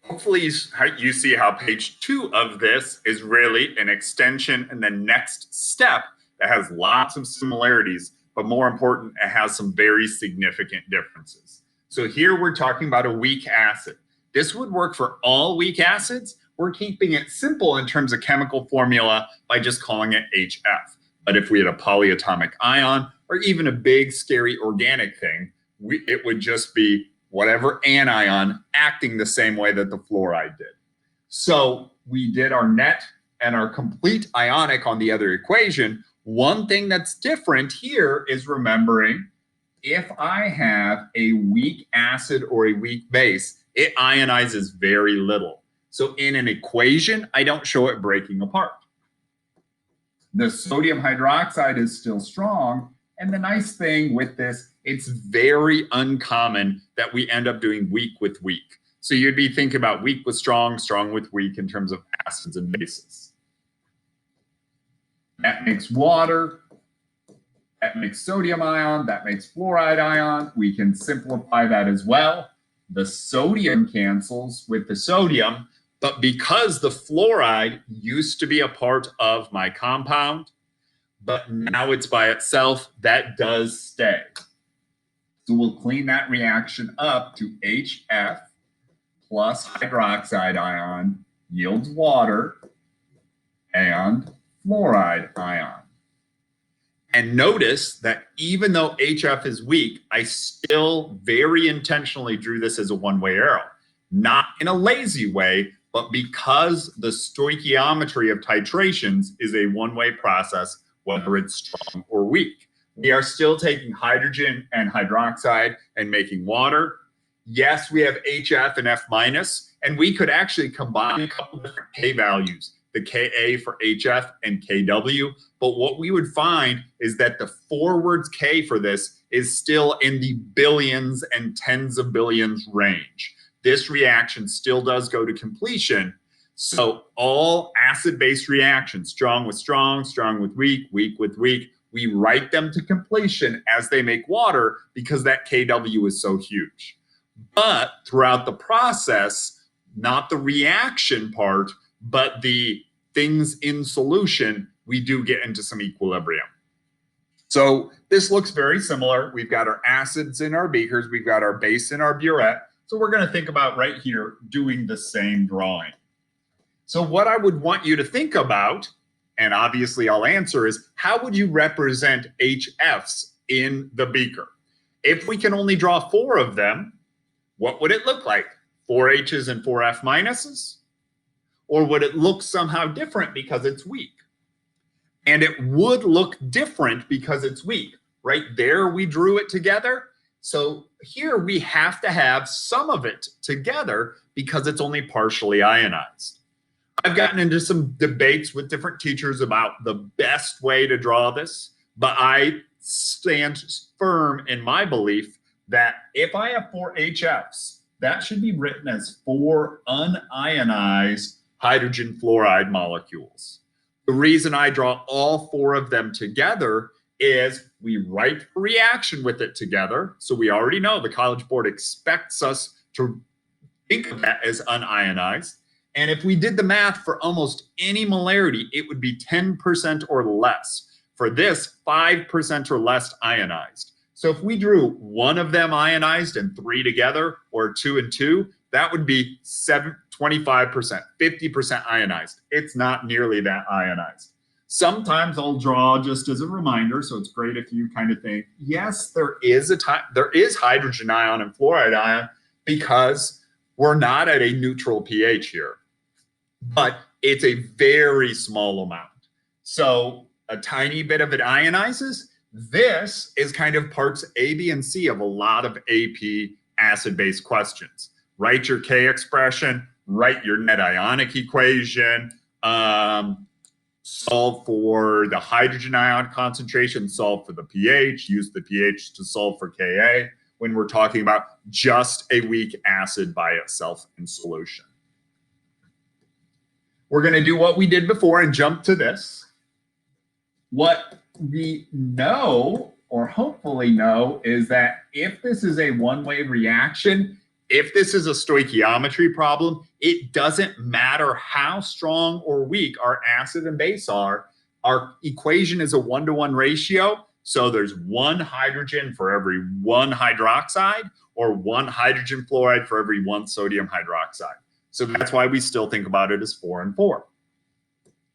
Hopefully you see how page 2 of this is really an extension and the next step that has lots of similarities, but more important, it has some very significant differences. So here we're talking about a weak acid. This would work for all weak acids. We're keeping it simple in terms of chemical formula by just calling it HF. But if we had a polyatomic ion or even a big scary organic thing, it would just be whatever anion acting the same way that the fluoride did. So we did our net and our complete ionic on the other equation. One thing that's different here is remembering if I have a weak acid or a weak base, it ionizes very little. So in an equation, I don't show it breaking apart. The sodium hydroxide is still strong. And the nice thing with this, it's very uncommon that we end up doing weak with weak. So you'd be thinking about weak with strong, strong with weak in terms of acids and bases. That makes water. That makes sodium ion. That makes fluoride ion. We can simplify that as well. The sodium cancels with the sodium. But because the fluoride used to be a part of my compound, but now it's by itself, that does stay. So we'll clean that reaction up to HF plus hydroxide ion yields water and fluoride ion. And notice that even though HF is weak, I still very intentionally drew this as a one-way arrow. Not in a lazy way, but because the stoichiometry of titrations is a one-way process, whether it's strong or weak. We are still taking hydrogen and hydroxide and making water. Yes, we have HF and F minus, and we could actually combine a couple different K values, the Ka for HF and Kw. But what we would find is that the forwards K for this is still in the billions and tens of billions range. This reaction still does go to completion. So all acid-base reactions, strong with strong, strong with weak, weak with weak, we write them to completion as they make water because that Kw is so huge. But throughout the process, not the reaction part, but the things in solution, we do get into some equilibrium. So this looks very similar. We've got our acids in our beakers. We've got our base in our burette. So we're going to think about right here doing the same drawing. So what I would want you to think about, and obviously I'll answer, is how would you represent HFs in the beaker? If we can only draw 4 of them, what would it look like? 4 H's and 4 F minuses? Or would it look somehow different because it's weak? And it would look different because it's weak. Right there, we drew it together. So here we have to have some of it together because it's only partially ionized. I've gotten into some debates with different teachers about the best way to draw this, but I stand firm in my belief that if I have 4 HFs, that should be written as 4 unionized hydrogen fluoride molecules. The reason I draw all 4 of them together is we write a reaction with it together. So we already know the College Board expects us to think of that as unionized. And if we did the math for almost any molarity, it would be 10% or less. For this, 5% or less ionized. So if we drew 1 of them ionized and 3 together, or 2 and 2, that would be 25%, 50% ionized. It's not nearly that ionized. Sometimes I'll draw just as a reminder, so it's great if you kind of think, yes, there is hydrogen ion and fluoride ion because we're not at a neutral pH here, but it's a very small amount. So a tiny bit of it ionizes. This is kind of parts A, B, and C of a lot of AP acid-based questions. Write your K expression, write your net ionic equation, solve for the hydrogen ion concentration, solve for the pH, use the pH to solve for Ka when we're talking about just a weak acid by itself in solution. We're going to do what we did before and jump to this. What we know, or hopefully know, is that if this is a one-way reaction, If this is a stoichiometry problem, it doesn't matter how strong or weak our acid and base are. Our equation is a 1-to-1 ratio. So there's 1 hydrogen for every 1 hydroxide, or 1 hydrogen fluoride for every 1 sodium hydroxide. So that's why we still think about it as 4 and 4.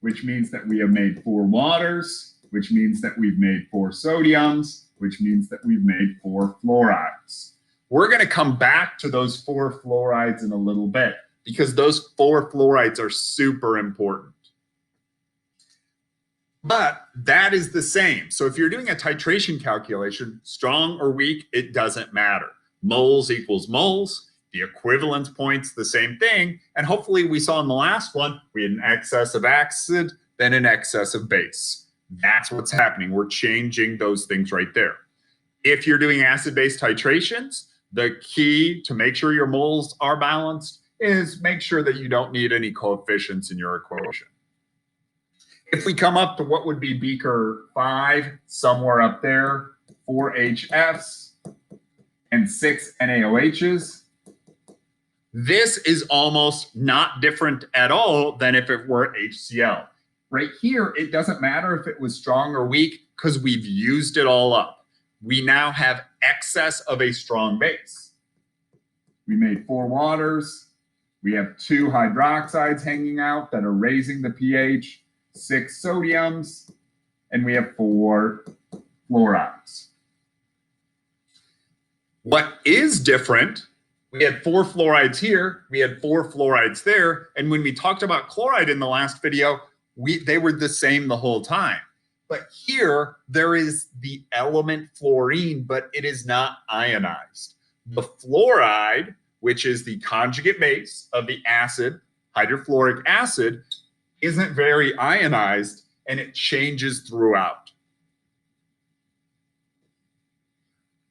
Which means that we have made 4 waters, which means that we've made 4 sodiums, which means that we've made 4 fluorides. We're going to come back to those 4 fluorides in a little bit, because those 4 fluorides are super important. But that is the same. So if you're doing a titration calculation, strong or weak, it doesn't matter. Moles equals moles. The equivalence point's the same thing. And hopefully we saw in the last one, we had an excess of acid, then an excess of base. That's what's happening. We're changing those things right there. If you're doing acid-base titrations, the key to make sure your moles are balanced is make sure that you don't need any coefficients in your equation. If we come up to what would be beaker 5, somewhere up there, 4 HFs and 6 NaOHs, this is almost not different at all than if it were HCl. Right here, it doesn't matter if it was strong or weak because we've used it all up. We now have excess of a strong base. We made 4 waters. We have 2 hydroxides hanging out that are raising the pH, 6 sodiums, and we have 4 fluorides. What is different, we had 4 fluorides here, we had 4 fluorides there, and when we talked about chloride in the last video, they were the same the whole time. But here, there is the element fluorine, but it is not ionized. The fluoride, which is the conjugate base of the acid, hydrofluoric acid, isn't very ionized, and it changes throughout.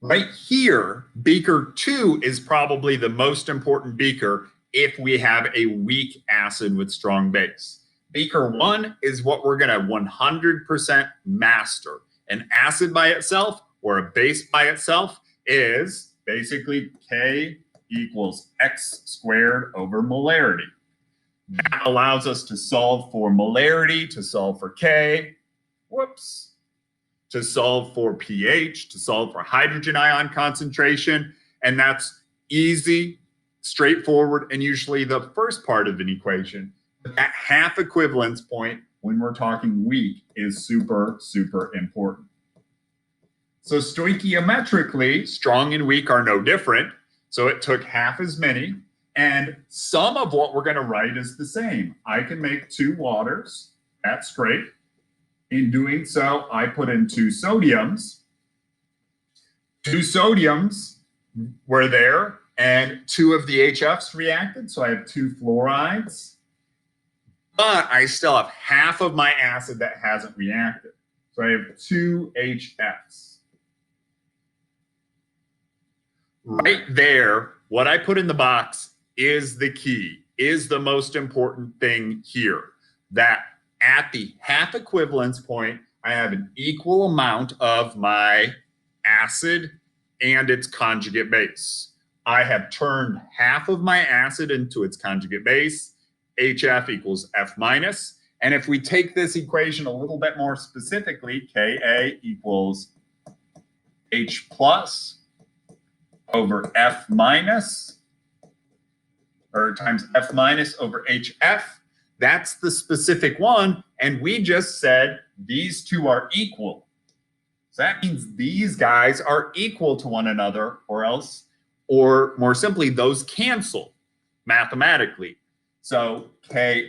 Right here, beaker 2 is probably the most important beaker if we have a weak acid with strong base. Beaker 1 is what we're going to 100% master. An acid by itself or a base by itself is basically K equals X squared over molarity. That allows us to solve for molarity, to solve for K, to solve for pH, to solve for hydrogen ion concentration. And that's easy, straightforward, and usually the first part of an equation. But that half equivalence point, when we're talking weak, is super, super important. So stoichiometrically, strong and weak are no different. So it took half as many. And some of what we're going to write is the same. I can make 2 waters. That's great. In doing so, I put in 2 sodiums. 2 sodiums were there, and 2 of the HFs reacted. So I have 2 fluorides. But I still have half of my acid that hasn't reacted. So I have 2 HFs. Right there, what I put in the box is the key, is the most important thing here. That at the half equivalence point, I have an equal amount of my acid and its conjugate base. I have turned half of my acid into its conjugate base. HF equals F minus. And if we take this equation a little bit more specifically, Ka equals H plus over F minus, or times F minus over HF. That's the specific one. And we just said these 2 are equal. So that means these guys are equal to one another, or else, or more simply, those cancel mathematically. So Ka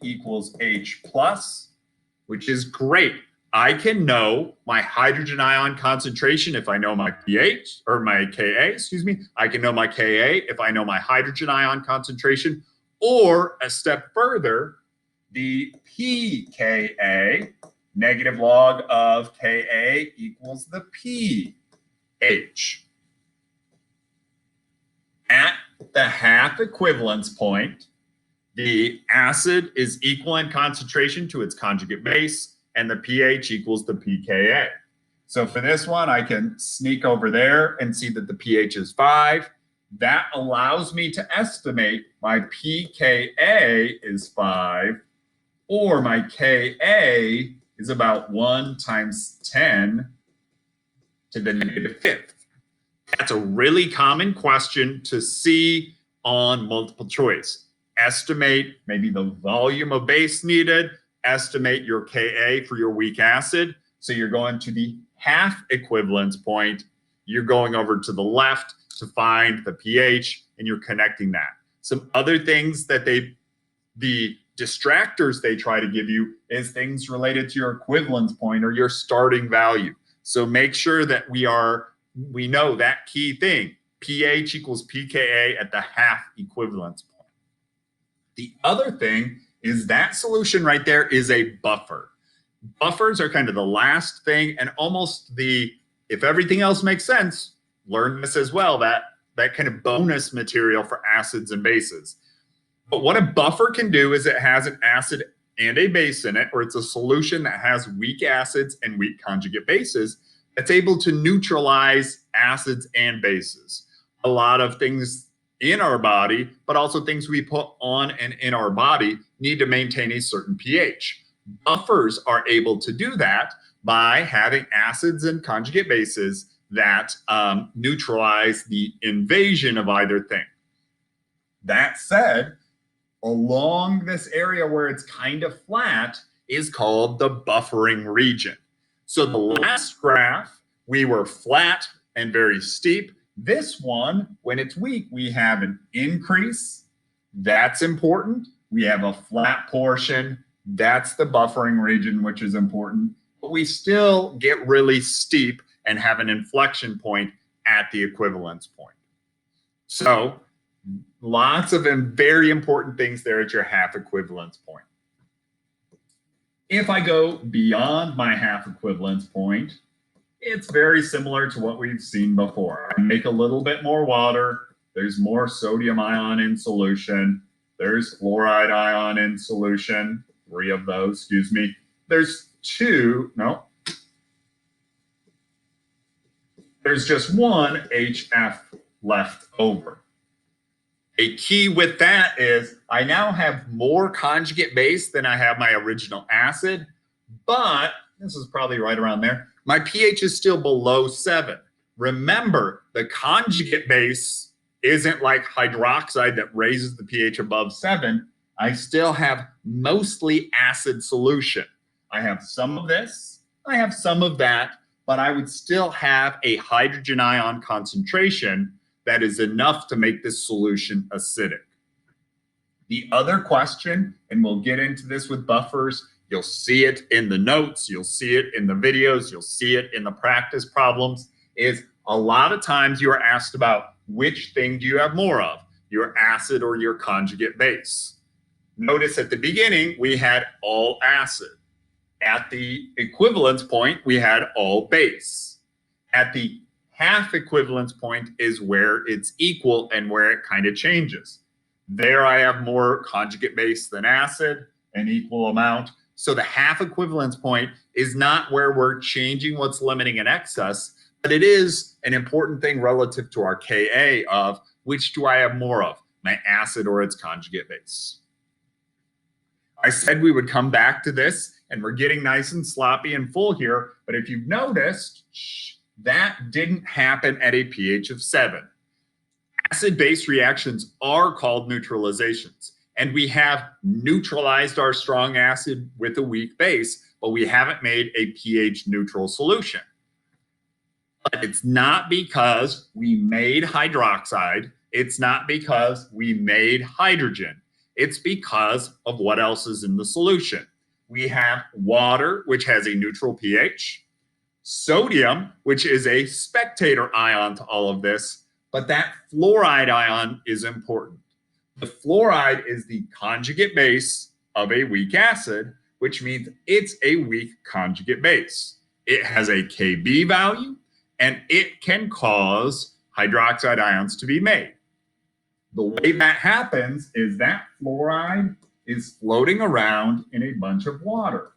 equals H plus, which is great. I can know my hydrogen ion concentration if I know my pH, or my Ka, excuse me. I can know my Ka if I know my hydrogen ion concentration, or a step further, the pKa, negative log of Ka equals the pH. At the half equivalence point, the acid is equal in concentration to its conjugate base, and the pH equals the pKa. So for this one, I can sneak over there and see that the pH is 5. That allows me to estimate my pKa is 5, or my Ka is about 1 times 10 to the -5th. That's a really common question to see on multiple choice. Estimate maybe the volume of base needed, estimate your Ka for your weak acid. So you're going to the half equivalence point, you're going over to the left to find the pH, and you're connecting that. Some other things that the distractors they try to give you is things related to your equivalence point or your starting value. So make sure that we know that key thing, pH equals pKa at the half equivalence point. The other thing is that solution right there is a buffer. Buffers are kind of the last thing, and almost if everything else makes sense, learn this as well, that kind of bonus material for acids and bases. But what a buffer can do is it has an acid and a base in it, or it's a solution that has weak acids and weak conjugate bases that's able to neutralize acids and bases. A lot of things in our body, but also things we put on and in our body, need to maintain a certain pH. Buffers are able to do that by having acids and conjugate bases that neutralize the invasion of either thing. That said, along this area where it's kind of flat is called the buffering region. So the last graph, we were flat and very steep. This one, when it's weak, we have an increase. That's important. We have a flat portion. That's the buffering region, which is important. But we still get really steep and have an inflection point at the equivalence point. So lots of very important things there at your half equivalence point. If I go beyond my half equivalence point, it's very similar to what we've seen before. I make a little bit more water. There's more sodium ion in solution. There's fluoride ion in solution. 3 of those, excuse me. There's just one HF left over. A key with that is I now have more conjugate base than I have my original acid, but this is probably right around there. My pH is still below 7. Remember, the conjugate base isn't like hydroxide that raises the pH above 7. I still have mostly acid solution. I have some of this, I have some of that, but I would still have a hydrogen ion concentration that is enough to make this solution acidic. The other question, and we'll get into this with buffers, you'll see it in the notes, you'll see it in the videos, you'll see it in the practice problems, is a lot of times you are asked about which thing do you have more of, your acid or your conjugate base. Notice at the beginning, we had all acid. At the equivalence point, we had all base. At the half equivalence point is where it's equal and where it kind of changes. There I have more conjugate base than acid, an equal amount. So the half equivalence point is not where we're changing what's limiting in excess, but it is an important thing relative to our Ka of which do I have more of, my acid or its conjugate base. I said we would come back to this, and we're getting nice and sloppy and full here, but if you've noticed, that didn't happen at a pH of 7. Acid-base reactions are called neutralizations, and we have neutralized our strong acid with a weak base, but we haven't made a pH neutral solution. But it's not because we made hydroxide, it's not because we made hydrogen, it's because of what else is in the solution. We have water, which has a neutral pH, sodium, which is a spectator ion to all of this, but that fluoride ion is important. The fluoride is the conjugate base of a weak acid, which means it's a weak conjugate base. It has a Kb value, and it can cause hydroxide ions to be made. The way that happens is that fluoride is floating around in a bunch of water.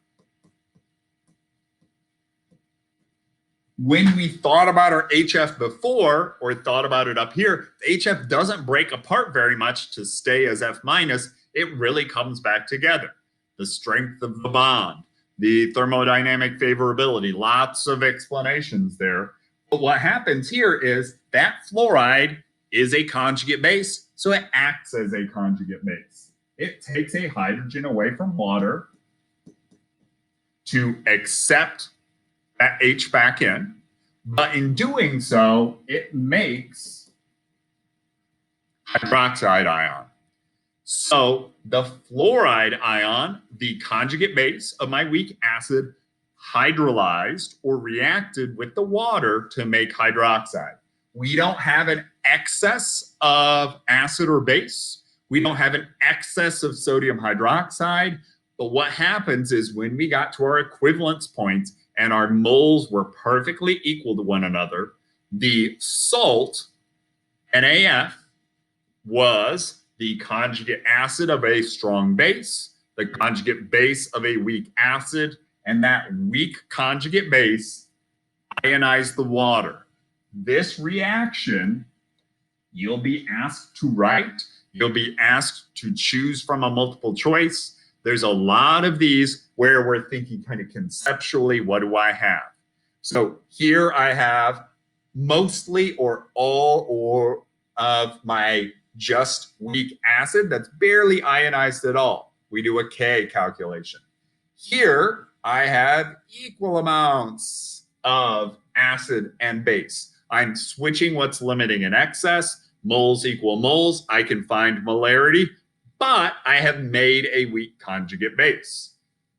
When we thought about our HF before, or thought about it up here, the HF doesn't break apart very much to stay as F minus. It really comes back together. The strength of the bond, the thermodynamic favorability, lots of explanations there. But what happens here is that fluoride is a conjugate base, so it acts as a conjugate base. It takes a hydrogen away from water to accept that H back in, but in doing so, it makes hydroxide ion. So the fluoride ion, the conjugate base of my weak acid, hydrolyzed or reacted with the water to make hydroxide. We don't have an excess of acid or base. We don't have an excess of sodium hydroxide. But what happens is when we got to our equivalence points and our moles were perfectly equal to one another, the salt, NaF, was the conjugate acid of a strong base, the conjugate base of a weak acid, and that weak conjugate base ionized the water. This reaction, you'll be asked to write. You'll be asked to choose from a multiple choice. There's a lot of these where we're thinking kind of conceptually, what do I have? So here I have mostly or all or of my just weak acid that's barely ionized at all. We do a K calculation. Here I have equal amounts of acid and base. I'm switching what's limiting in excess. Moles equal moles. I can find molarity, but I have made a weak conjugate base.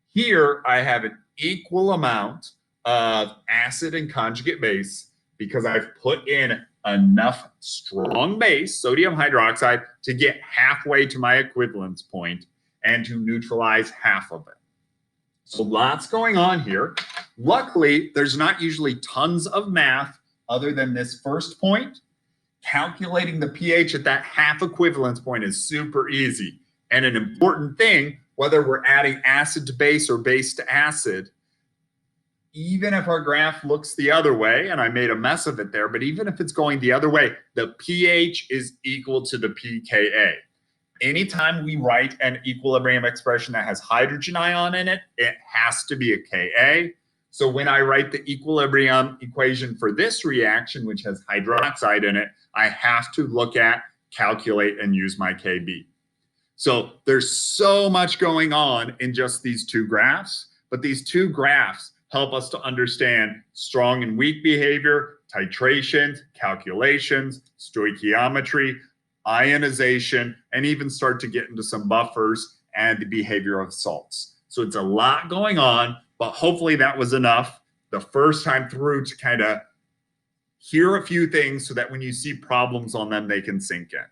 Here I have an equal amount of acid and conjugate base because I've put in enough strong base, sodium hydroxide, to get halfway to my equivalence point and to neutralize half of it. So lots going on here. Luckily, there's not usually tons of math other than this first point. Calculating the pH at that half equivalence point is super easy. And an important thing, whether we're adding acid to base or base to acid, even if our graph looks the other way, and I made a mess of it there, but even if it's going the other way, the pH is equal to the pKa. Anytime we write an equilibrium expression that has hydrogen ion in it, it has to be a Ka. So when I write the equilibrium equation for this reaction, which has hydroxide in it, I have to look at, calculate, and use my Kb. So there's so much going on in just these two graphs, but these two graphs help us to understand strong and weak behavior, titrations, calculations, stoichiometry, ionization, and even start to get into some buffers and the behavior of salts. So it's a lot going on, but hopefully that was enough the first time through to kind of hear a few things so that when you see problems on them, they can sink in.